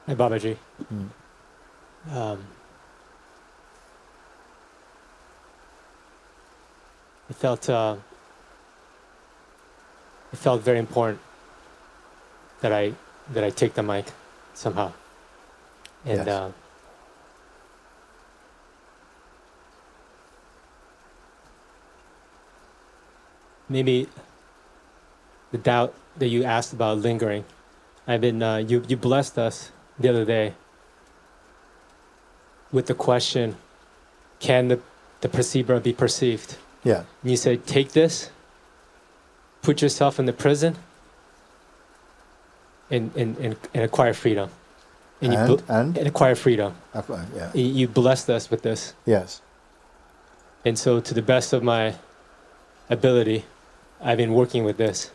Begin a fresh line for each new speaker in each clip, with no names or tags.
Hi, Babaji.
Mm.
It felt very important that I take the mic somehow, and
Yes.
maybe the doubt that you asked about lingering. I've been you blessed us the other day with the question, can the perceiver be perceived?
Yeah.
And you said, take this, put yourself in the prison, and acquire freedom.
And
acquire freedom.
Yeah.
You blessed us with this.
Yes.
And so to the best of my ability, I've been working with this.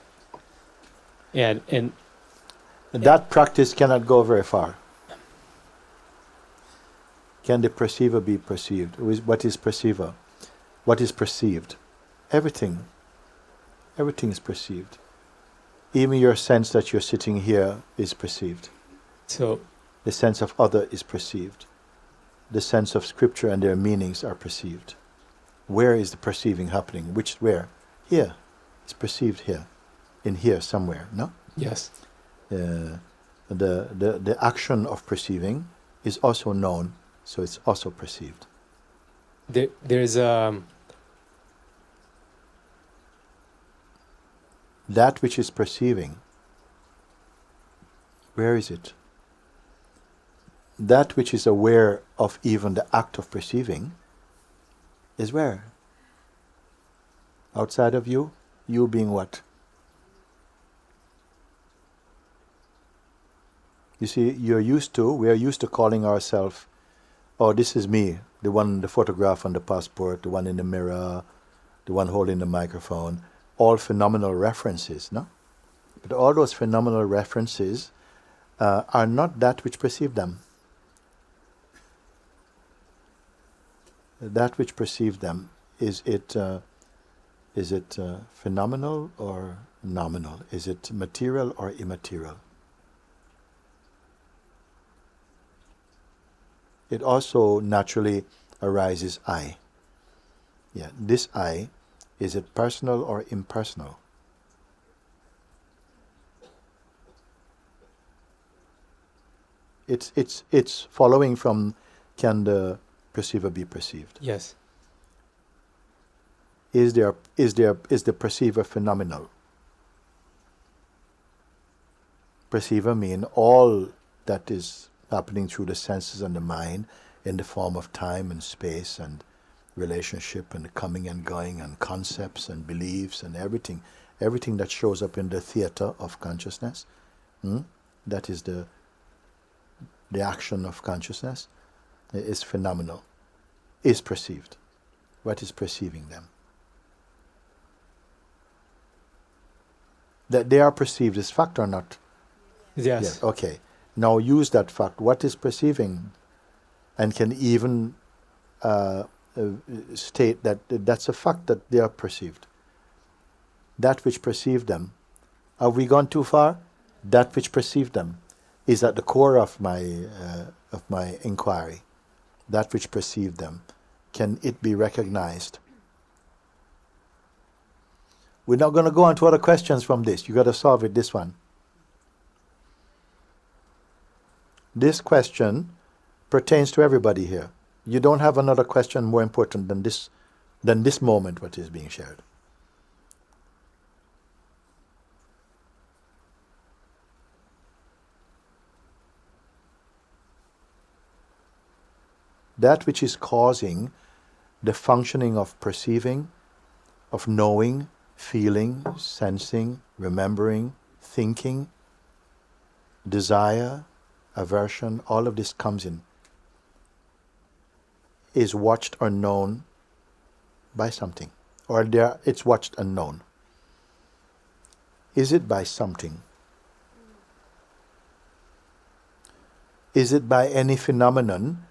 And
that practice cannot go very far. Can the perceiver be perceived? What is perceiver? What is perceived? Everything. Everything is perceived. Even your sense that you're sitting here is perceived.
So
the sense of other is perceived. The sense of scripture and their meanings are perceived. Where is the perceiving happening? Where? Here. It's perceived here. In here somewhere, no?
Yes.
The action of perceiving is also known, so it's also perceived.
There's
that which is perceiving. Where is it? That which is aware of even the act of perceiving is where? Outside of you? You being what? You see, we are used to calling ourselves, oh, this is me, the photograph on the passport, the one in the mirror, the one holding the microphone, all phenomenal references, no? But all those phenomenal references are not that which perceive them. That which perceive them, is it phenomenal or nominal? Is it material or immaterial? It also naturally arises I. Yeah, this I, is it personal or impersonal? It's following from, can the perceiver be perceived?
Yes.
Is the perceiver phenomenal? Perceiver mean all that is happening through the senses and the mind in the form of time and space and relationship and coming and going and concepts and beliefs and everything that shows up in the theater of consciousness. That is the action of consciousness, is phenomenal, is perceived. What is perceiving them? That they are perceived is fact or not?
Yes.
Okay. Now use that fact. What is perceiving? And can even state that that's a fact that they are perceived. That which perceived them. Have we gone too far? That which perceived them is at the core of my inquiry. That which perceived them. Can it be recognized? We're not going to go on to other questions from this. You got to solve it, this one. This question pertains to everybody here. You don't have another question more important than this moment what is being shared. That which is causing the functioning of perceiving, of knowing, feeling, sensing, remembering, thinking, desire, aversion, all of this comes in, is watched or known by something, or it's watched and known. Is it by something? Is it by any phenomenon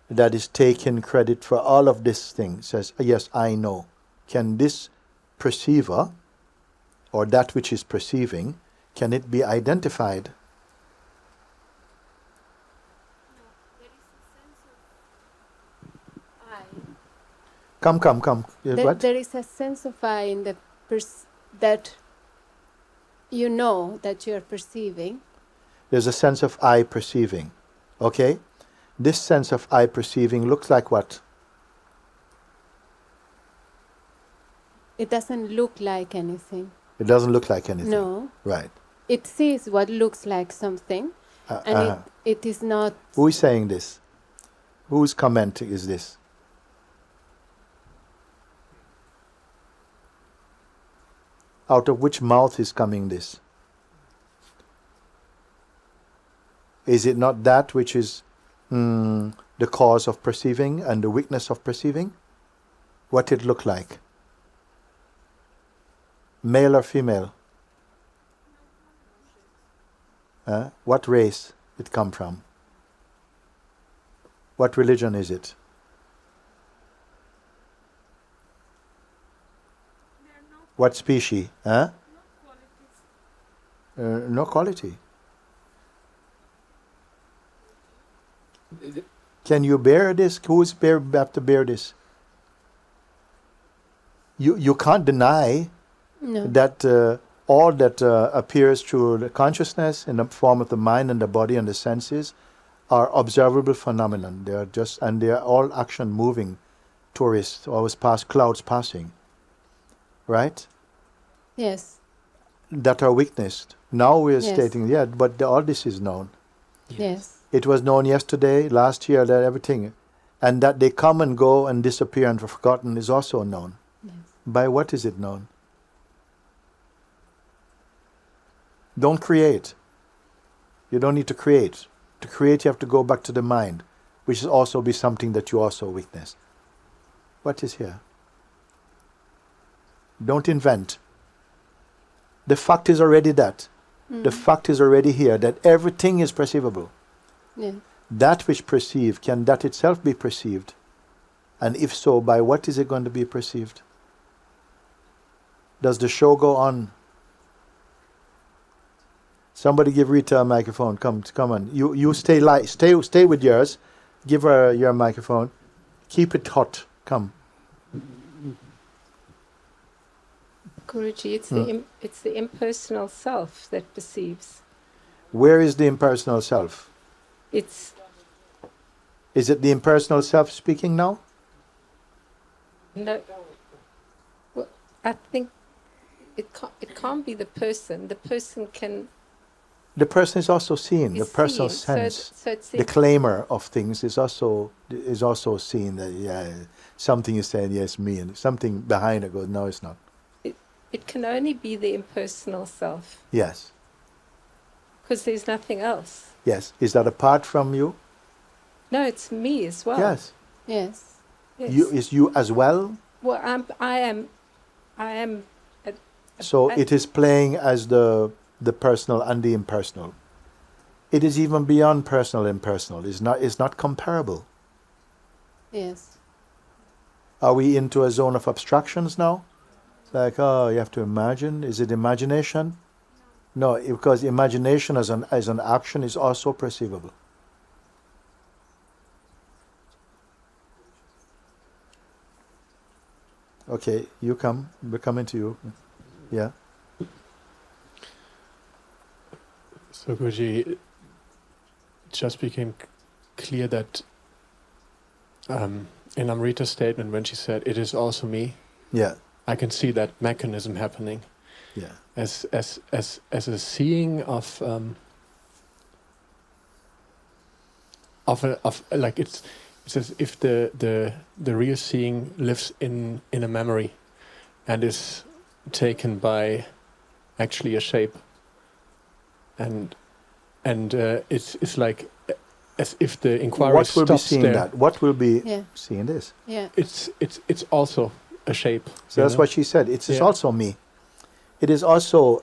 that is taking credit for all of this thing? Says, yes, I know. Can this perceiver, or that which is perceiving, can it be identified? Come. What?
There is a sense of I in the that you know that you're perceiving.
There's a sense of I perceiving. Okay? This sense of I perceiving looks like what?
It doesn't look like anything.
It doesn't look like anything.
No.
Right.
It sees what looks like something, and it is not.
Who is saying this? Whose comment is this? Out of which mouth is coming this? Is it not that which is the cause of perceiving and the weakness of perceiving? What it look like? Male or female? What race it come from? What religion is it? What species? No quality. Can you bear this? Who is have to bear this? You can't deny that all that appears through the consciousness in the form of the mind and the body and the senses are observable phenomenon. They are just, and they are all action moving tourists, always past clouds passing. Right?
Yes.
That are witnessed. Now we are
Yes.
stating, but all this is known.
Yes.
It was known yesterday, last year, that everything. And that they come and go and disappear and are forgotten is also known.
Yes.
By what is it known? Don't create. You don't need to create. To create, you have to go back to the mind, which is also be something that you also witness. What is here? Don't invent. The fact is already that. The fact is already here, that everything is perceivable.
Yeah.
That which perceived, can that itself be perceived? And if so, by what is it going to be perceived? Does the show go on? Somebody give Rita a microphone. Come on. You stay with yours. Give her your microphone. Keep it hot. Come.
Guruji, it's the impersonal self that perceives.
Where is the impersonal self?
It's
Is it the impersonal self speaking now?
no. Well, I think it can't be the person. The person can.
The person is also seen. The
is
personal
seen.
sense.
So it's
The claimer of things is also seen. That something is saying yes, me, and something behind it goes no, it's not.
It can only be the impersonal self
Yes.
because there's nothing else.
Yes. Is that apart from you?
No, it's me as well.
Yes.
Yes.
Yes.
Is you as well?
Well, I am.
So it is playing as the personal and the impersonal. It is even beyond personal and impersonal. It's not comparable.
Yes.
Are we into a zone of abstractions now? Like, you have to imagine. Is it imagination? No, because imagination as an action is also perceivable. Okay, you come. We're coming to you. Yeah.
So Guruji, it just became clear that in Amrita's statement when she said, "It is also me,"
Yeah.
I can see that mechanism happening
Yeah.
as a seeing of like it's as if the real seeing lives in a memory and is taken by actually a shape, and it's like as if the inquiry
What will be
stops
seeing
there.
that? What will be
Yeah.
seeing this?
Yeah.
It's also a shape.
So that's what she said. It is also me. It is also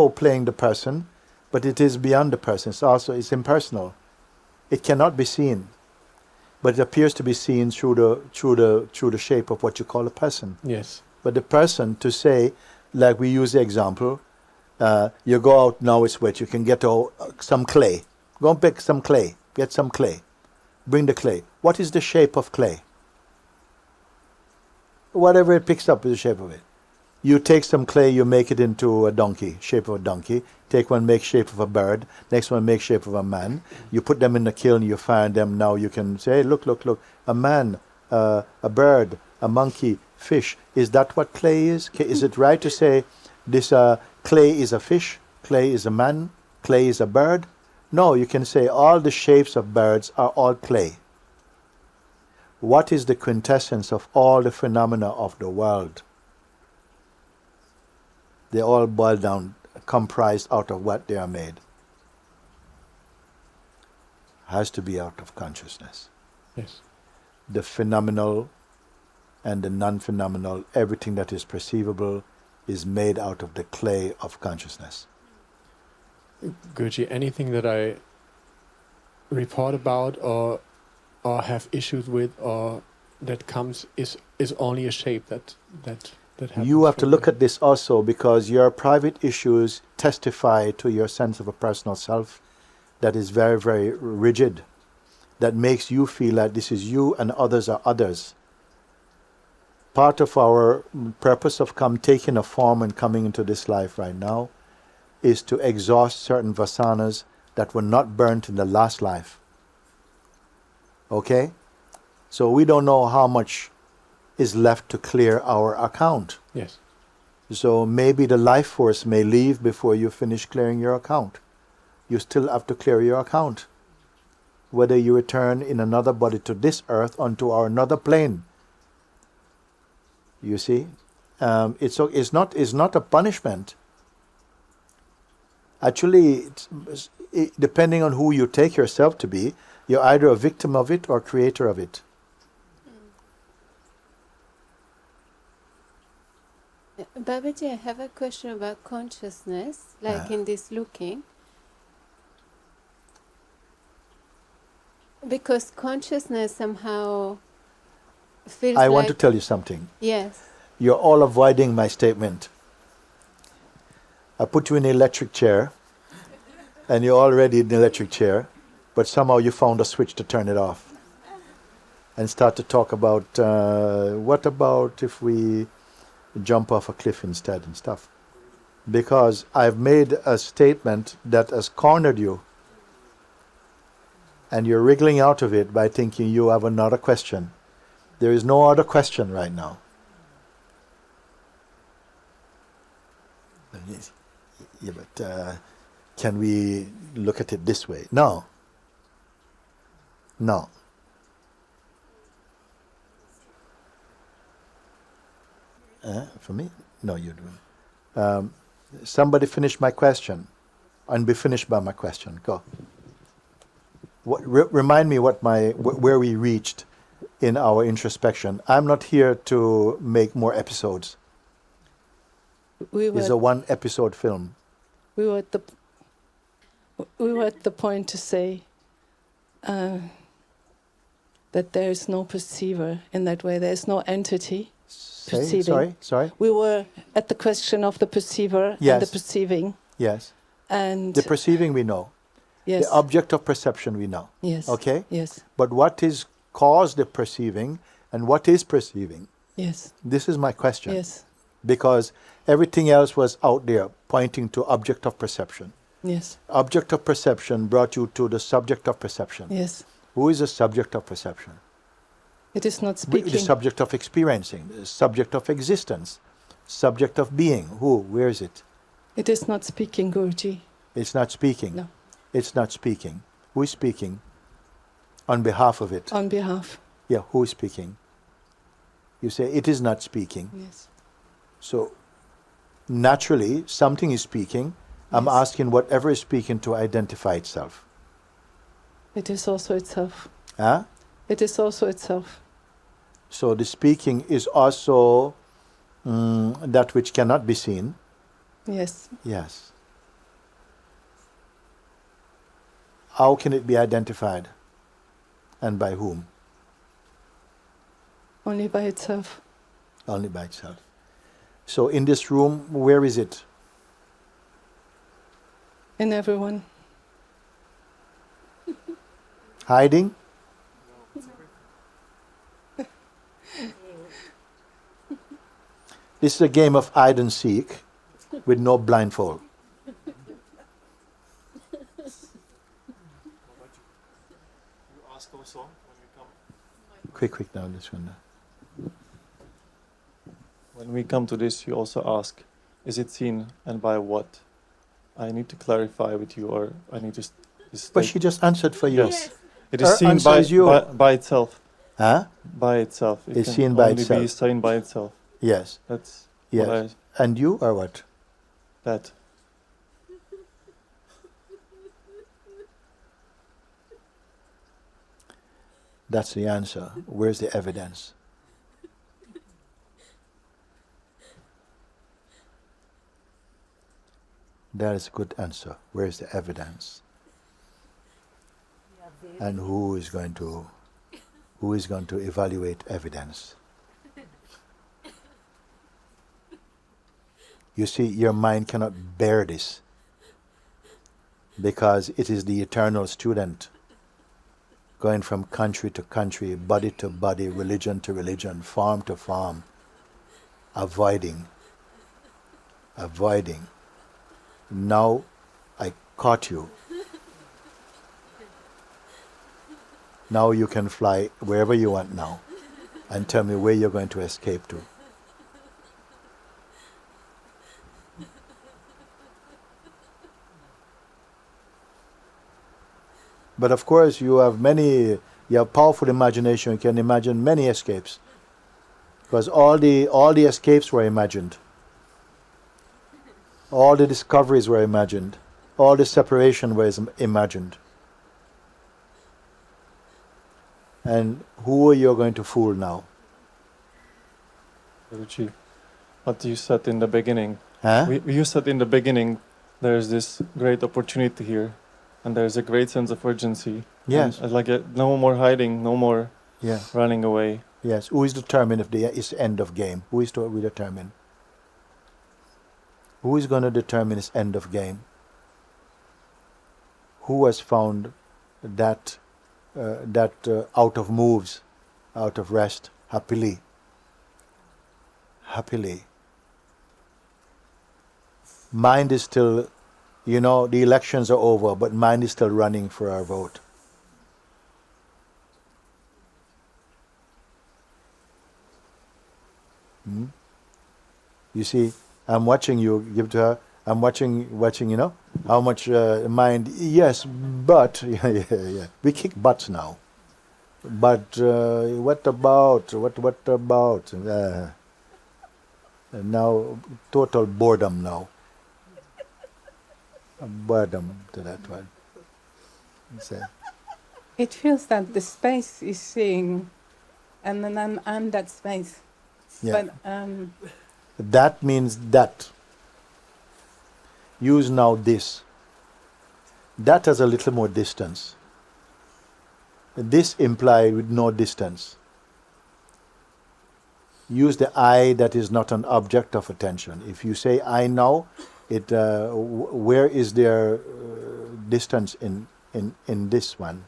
playing the person, but it is beyond the person. It's impersonal. It cannot be seen, but it appears to be seen through the shape of what you call a person.
Yes.
But the person, to say, like we use the example, you go out now, it's wet. You can get some clay. Go and pick some clay. Get some clay. Bring the clay. What is the shape of clay? whatever it picks up is the shape of it. You take some clay, you make it into a donkey, shape of a donkey. Take one, make shape of a bird. Next one, make shape of a man. You put them in the kiln, you fire them. Now you can say, hey, look, look, look. A man, a bird, a monkey, fish. Is that what clay is? Is it right to say this clay is a fish, clay is a man, clay is a bird? No, you can say all the shapes of birds are all clay. What is the quintessence of all the phenomena of the world? They all boil down, comprised out of what they are made. Has to be out of consciousness.
Yes.
The phenomenal and the non-phenomenal, everything that is perceivable is made out of the clay of consciousness.
Guruji, anything that I report about or have issues with or that comes is only a shape that happens.
You have to look at this also, because your private issues testify to your sense of a personal self that is very, very rigid, that makes you feel like this is you and others are others. Part of our purpose of taking a form and coming into this life right now is to exhaust certain vasanas that were not burnt in the last life. Okay? So we don't know how much is left to clear our account.
Yes.
So maybe the life force may leave before you finish clearing your account. You still have to clear your account. Whether you return in another body to this earth onto our another plane. You see? It's not a punishment. Actually, depending on who you take yourself to be, you're either a victim of it or creator of it.
Babaji, I have a question about consciousness, like in this looking. Because consciousness somehow feels
I want to tell you something.
Yes.
You're all avoiding my statement. I put you in an electric chair, and you're already in the electric chair, but somehow you found a switch to turn it off. And start to talk about, what about if we jump off a cliff instead and stuff? Because I've made a statement that has cornered you. And you're wriggling out of it by thinking you have another question. There is no other question right now. Yeah, but can we look at it this way? No. No. For me? No, you do. Somebody finish my question and be finished by my question. Go. Remind me where we reached in our introspection. I'm not here to make more episodes. It's a one episode film.
We were at the point to say that there is no perceiver in that way. There is no entity perceiving.
Sorry.
We were at the question of the perceiver and the perceiving.
Yes.
And
the perceiving we know.
Yes.
The object of perception we know.
Yes.
Okay?
Yes.
But what is caused the perceiving and what is perceiving?
Yes.
This is my question.
Yes.
Because everything else was out there pointing to object of perception.
Yes.
Object of perception brought you to the subject of perception.
Yes.
Who is the subject of perception?
It is not speaking.
The subject of experiencing, the subject of existence, subject of being. Who? Where is it?
It is not speaking, Guruji.
It's not speaking.
No.
It's not speaking. Who is speaking? On behalf of it.
On behalf.
Yeah, who is speaking? You say it is not speaking.
Yes.
So naturally something is speaking. I'm asking whatever is speaking to identify itself.
It is also itself.
Huh?
It is also itself.
So the speaking is also that which cannot be seen.
Yes.
Yes. How can it be identified? And by whom?
Only by itself.
Only by itself. So in this room, where is it?
In everyone.
Hiding? This is a game of hide and seek with no blindfold. Quick now, this one.
When we come to this, you also ask, is it seen and by what? I need to clarify with you, or I need to
But she just answered for you.
Yes. It
Her
is seen
answer is you.
by itself.
Huh?
By itself. It
It's
can
seen by
only
itself.
be seen by itself.
Yes.
That's
Yes.
what
And you are what?
that.
That's the answer. Where's the evidence? That is a good answer. Where's the evidence? And who is going to evaluate evidence? You see, your mind cannot bear this because it is the eternal student going from country to country, body to body, religion to religion, farm to farm, avoiding. Now I caught you. Now you can fly wherever you want now and tell me where you're going to escape to. But of course you have powerful imagination, you can imagine many escapes. Because all the escapes were imagined. All the discoveries were imagined. All the separation was imagined. And who are you going to fool now?
Guruji, what you said in the beginning.
Huh?
You said in the beginning, there's this great opportunity here, and there's a great sense of urgency.
Yes.
And no more hiding, no more running away.
Yes. Who is determined if it's end of game? Who is to determine? Who is going to determine its end of game? Who has found that out of moves, out of rest, happily? Mind is still, the elections are over, but mind is still running for our vote. You see, I'm watching you give to her. I'm watching, how much mind. Yes, but yeah. We kick butts now. But what about? Now total boredom now. Boredom to that one.
It feels that the space is seeing, and then I'm that space.
Yeah.
But
that means that. Use now this. That has a little more distance. This implied with no distance. Use the I that is not an object of attention. If you say I now, where is there distance in this one?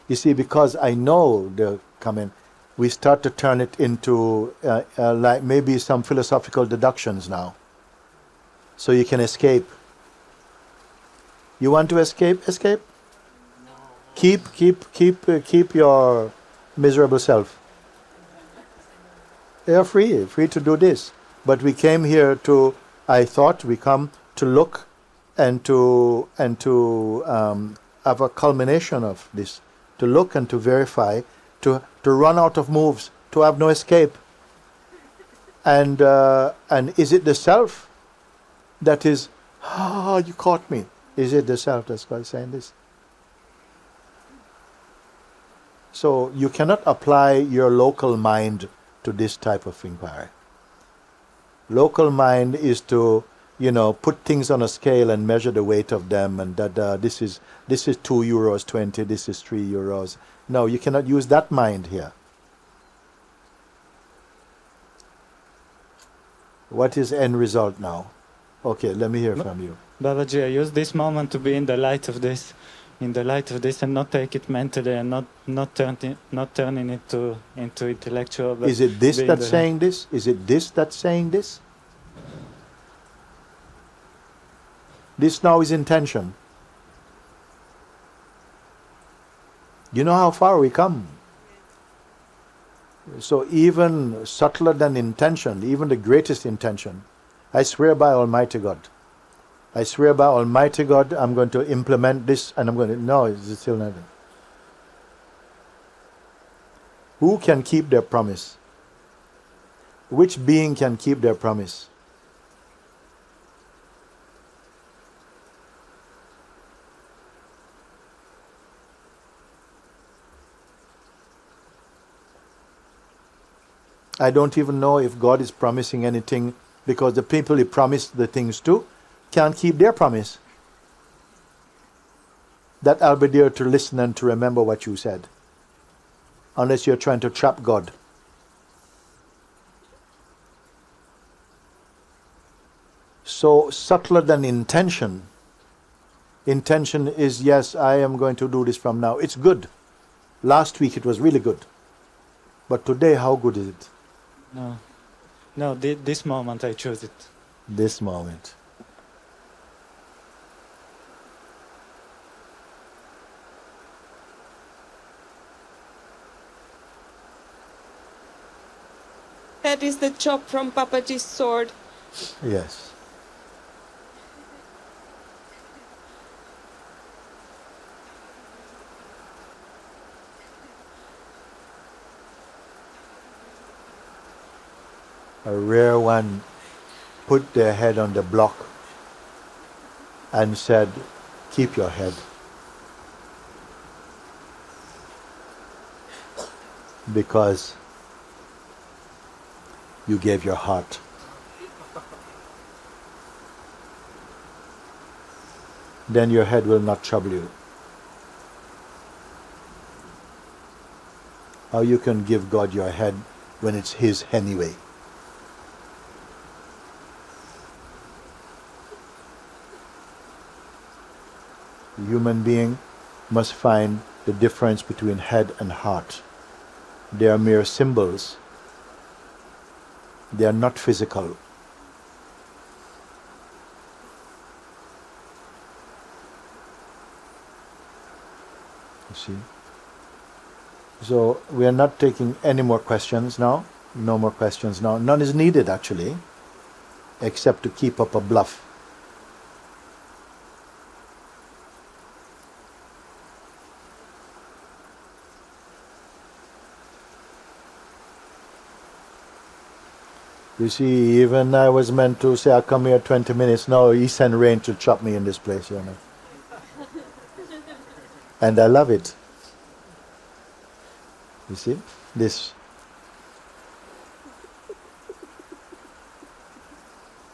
You see, because I know the comment, we start to turn it into like maybe some philosophical deductions now. So you can escape. You want to escape? Escape. No. Keep your miserable self. You're free to do this. But we came here to. I thought we come to look and to have a culmination of this. To look and to verify. To run out of moves, to have no escape. And is it the self that is, you caught me? Is it the self that's God saying this? So you cannot apply your local mind to this type of inquiry. Local mind is to, put things on a scale and measure the weight of them, and that this is €2.20, this is €3. No, you cannot use that mind here. What is end result now? Okay, let me hear from you.
Babaji, I use this moment to be in the light of this, in the light of this and not take it mentally and not turning it into intellectual. But
Is it this
being
that's
the-
saying this? Is it this that's saying this? This now is intention. You know how far we come. So even subtler than intention, even the greatest intention, I swear by Almighty God. I swear by Almighty God, I'm going to implement this and I'm going to... No, it's still not. Who can keep their promise? Which being can keep their promise? I don't even know if God is promising anything, because the people He promised the things to can't keep their promise. That I'll be there to listen and to remember what you said. Unless you're trying to trap God. So subtler than intention. Intention is, yes, I am going to do this from now. It's good. Last week it was really good. But today, how good is it?
No, this moment I chose it.
This moment.
That is the chop from Papaji's sword.
Yes. A rare one put their head on the block and said, keep your head. Because you gave your heart. Then your head will not trouble you. How you can give God your head when it's His anyway? The human being must find the difference between head and heart. They are mere symbols. They are not physical. You see? So we are not taking any more questions now. No more questions now. None is needed actually, except to keep up a bluff. You see, even I was meant to say I'll come here 20 minutes. No, He sent rain to chop me in this place, you know. And I love it. You see? This.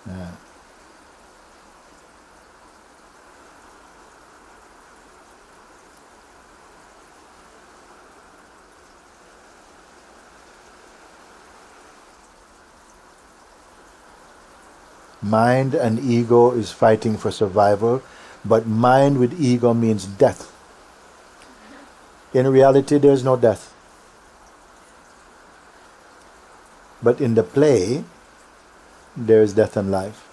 Yeah. Mind and ego is fighting for survival, but mind with ego means death. In reality, there is no death. But in the play, there is death and life.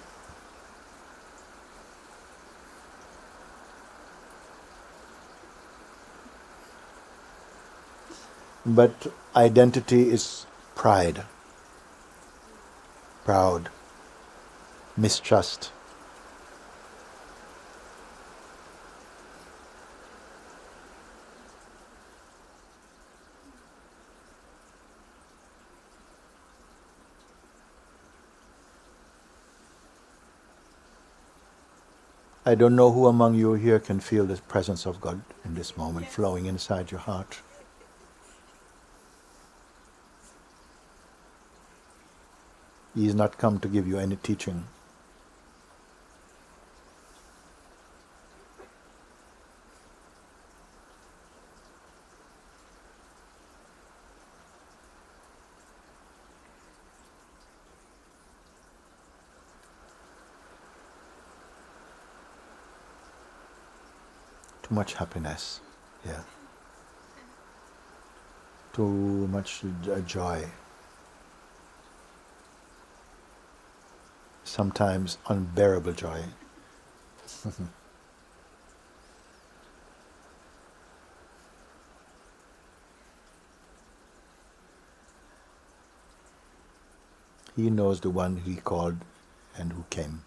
But identity is pride, proud, mistrust. I don't know who among you here can feel the presence of God in this moment flowing inside your heart. He is not come to give you any teaching. too much happiness. Yeah. Too much joy. Sometimes unbearable joy. He knows the one he called and who came.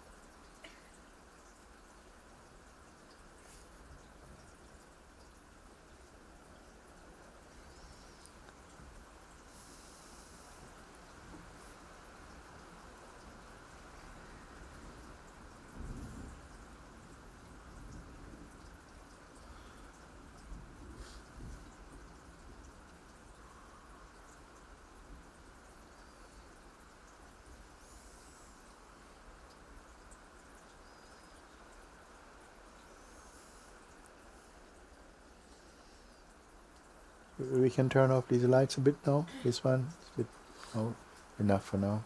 We can turn off these lights a bit now. This one, it's a bit, oh, enough for now.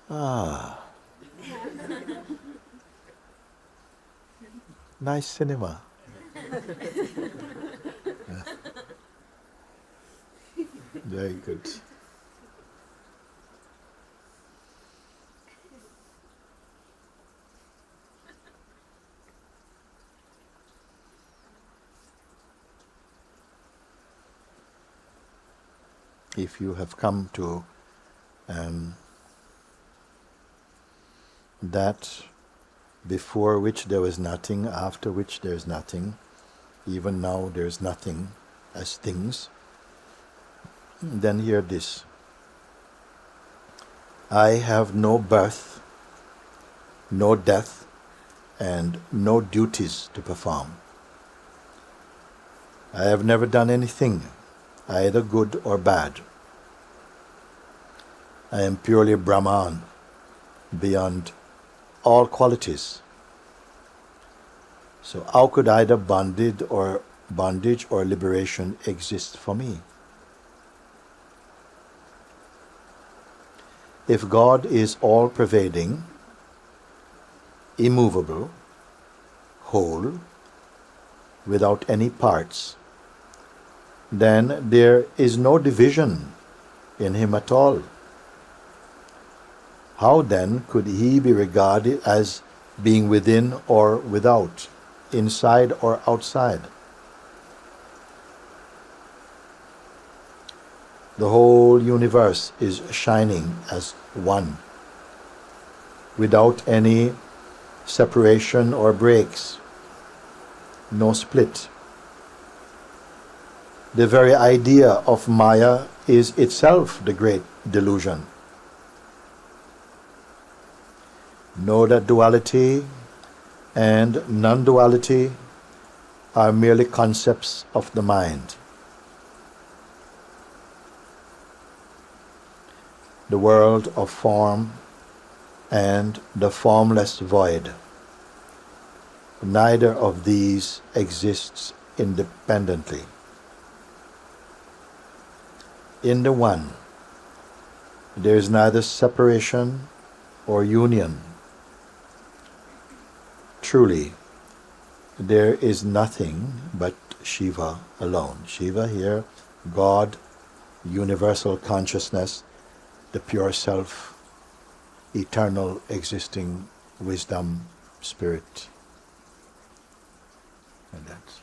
Ah, nice cinema. Yeah. Very good. If you have come to that before which there was nothing, after which there is nothing, even now there is nothing as things, then hear this. I have no birth, no death, and no duties to perform. I have never done anything, either good or bad. I am purely Brahman, beyond all qualities. So how could either bondage or liberation exist for me? If God is all-pervading, immovable, whole, without any parts, then there is no division in him at all. How then could he be regarded as being within or without, inside or outside? The whole universe is shining as one, without any separation or breaks, no split. The very idea of Maya is itself the great delusion. Know that duality and non-duality are merely concepts of the mind. The world of form and the formless void. Neither of these exists independently. In the one, there is neither separation or union. Truly, there is nothing but Shiva alone. Shiva here, God, universal consciousness, the pure self, eternal existing wisdom, spirit. And that's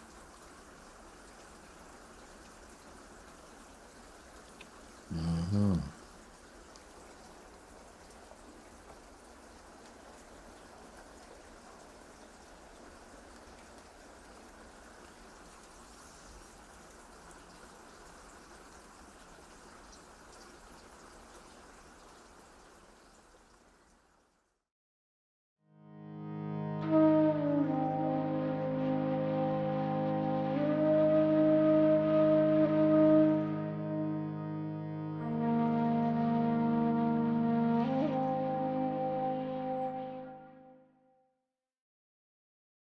mm-hmm.